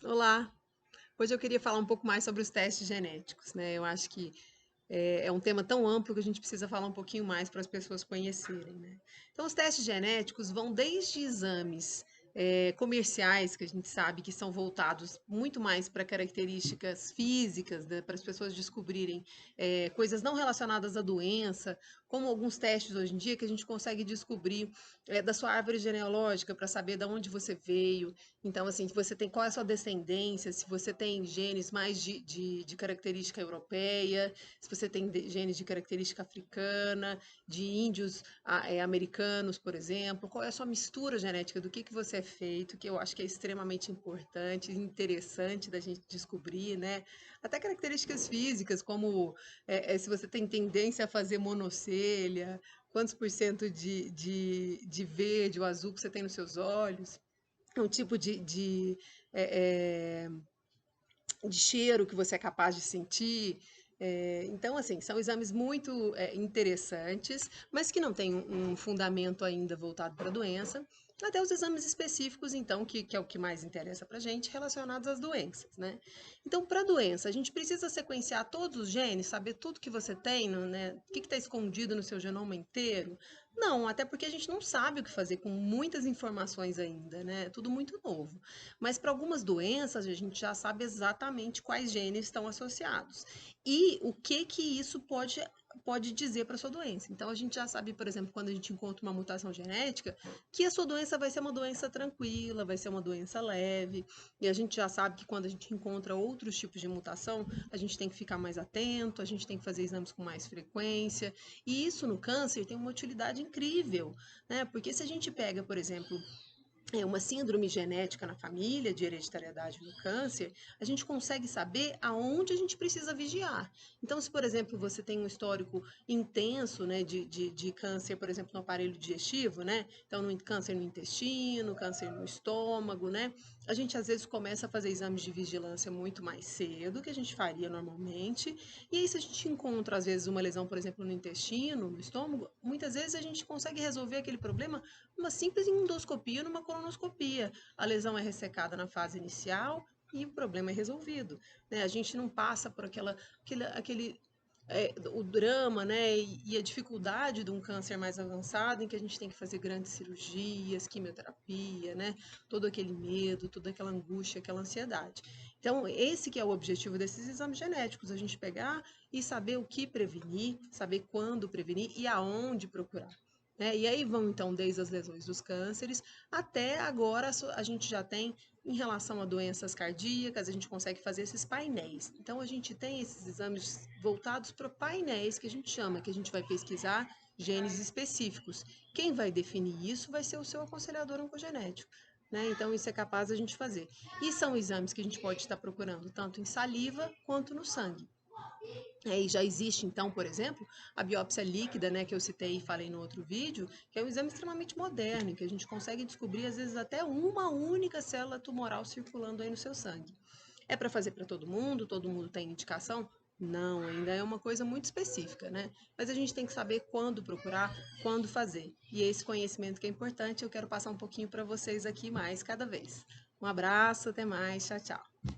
Olá! Hoje eu queria falar um pouco mais sobre os testes genéticos, né? Eu acho que é um tema tão amplo que a gente precisa falar um pouquinho mais para as pessoas conhecerem, né? Então, os testes genéticos vão desde exames comerciais, que a gente sabe que são voltados muito mais para características físicas, né, para as pessoas descobrirem coisas não relacionadas à doença, como alguns testes hoje em dia que a gente consegue descobrir da sua árvore genealógica para saber de onde você veio. Então, assim, se você tem qual é a sua descendência, se você tem genes mais de característica europeia, se você tem genes de característica africana, de índios americanos, por exemplo, qual é a sua mistura genética, do que você é feito, que eu acho que é extremamente importante, interessante da gente descobrir, né? Até características físicas, como se você tem tendência a fazer monocelha, quantos por cento de verde ou azul que você tem nos seus olhos, um tipo é, de cheiro que você é capaz de sentir. Então, assim, são exames muito interessantes, mas que não têm um fundamento ainda voltado para a doença. Até os exames específicos, então, que é o que mais interessa para a gente, relacionados às doenças, né? Então, para a doença, a gente precisa sequenciar todos os genes, saber tudo que você tem, né? O que está escondido no seu genoma inteiro? Não, até porque a gente não sabe o que fazer com muitas informações ainda, né? É tudo muito novo. Mas para algumas doenças, a gente já sabe exatamente quais genes estão associados e o que isso pode dizer para sua doença. Então, a gente já sabe, por exemplo, quando a gente encontra uma mutação genética, que a sua doença vai ser uma doença tranquila, vai ser uma doença leve, e a gente já sabe que quando a gente encontra outros tipos de mutação, a gente tem que ficar mais atento, a gente tem que fazer exames com mais frequência, e isso no câncer tem uma utilidade incrível, né? Porque se a gente pega, por exemplo, uma síndrome genética na família de hereditariedade no câncer, a gente consegue saber aonde a gente precisa vigiar. Então, se, por exemplo, você tem um histórico intenso, né, de câncer, por exemplo, no aparelho digestivo, né, então câncer no intestino, câncer no estômago, né, a gente às vezes começa a fazer exames de vigilância muito mais cedo que a gente faria normalmente, e aí se a gente encontra às vezes uma lesão, por exemplo, no intestino, no estômago, muitas vezes a gente consegue resolver aquele problema numa simples endoscopia, numa colonoscopia. A lesão é ressecada na fase inicial e o problema é resolvido, né? A gente não passa por aquele o drama, né, e a dificuldade de um câncer mais avançado, em que a gente tem que fazer grandes cirurgias, quimioterapia, né, todo aquele medo, toda aquela angústia, aquela ansiedade. Então, esse que é o objetivo desses exames genéticos, a gente pegar e saber o que prevenir, saber quando prevenir e aonde procurar. Né? E aí vão, então, desde as lesões dos cânceres até agora a gente já tem, em relação a doenças cardíacas, a gente consegue fazer esses painéis. Então, a gente tem esses exames voltados para painéis, que a gente chama, que a gente vai pesquisar genes específicos. Quem vai definir isso vai ser o seu aconselhador oncogenético. Né? Então, isso é capaz da gente fazer. E são exames que a gente pode estar procurando tanto em saliva quanto no sangue. E já existe, então, por exemplo, a biópsia líquida, né, que eu citei e falei no outro vídeo, que é um exame extremamente moderno, em que a gente consegue descobrir, às vezes, até uma única célula tumoral circulando aí no seu sangue. É para fazer para todo mundo tem indicação? Não, ainda é uma coisa muito específica, né? Mas a gente tem que saber quando procurar, quando fazer. E esse conhecimento que é importante, eu quero passar um pouquinho para vocês aqui mais cada vez. Um abraço, até mais, tchau, tchau.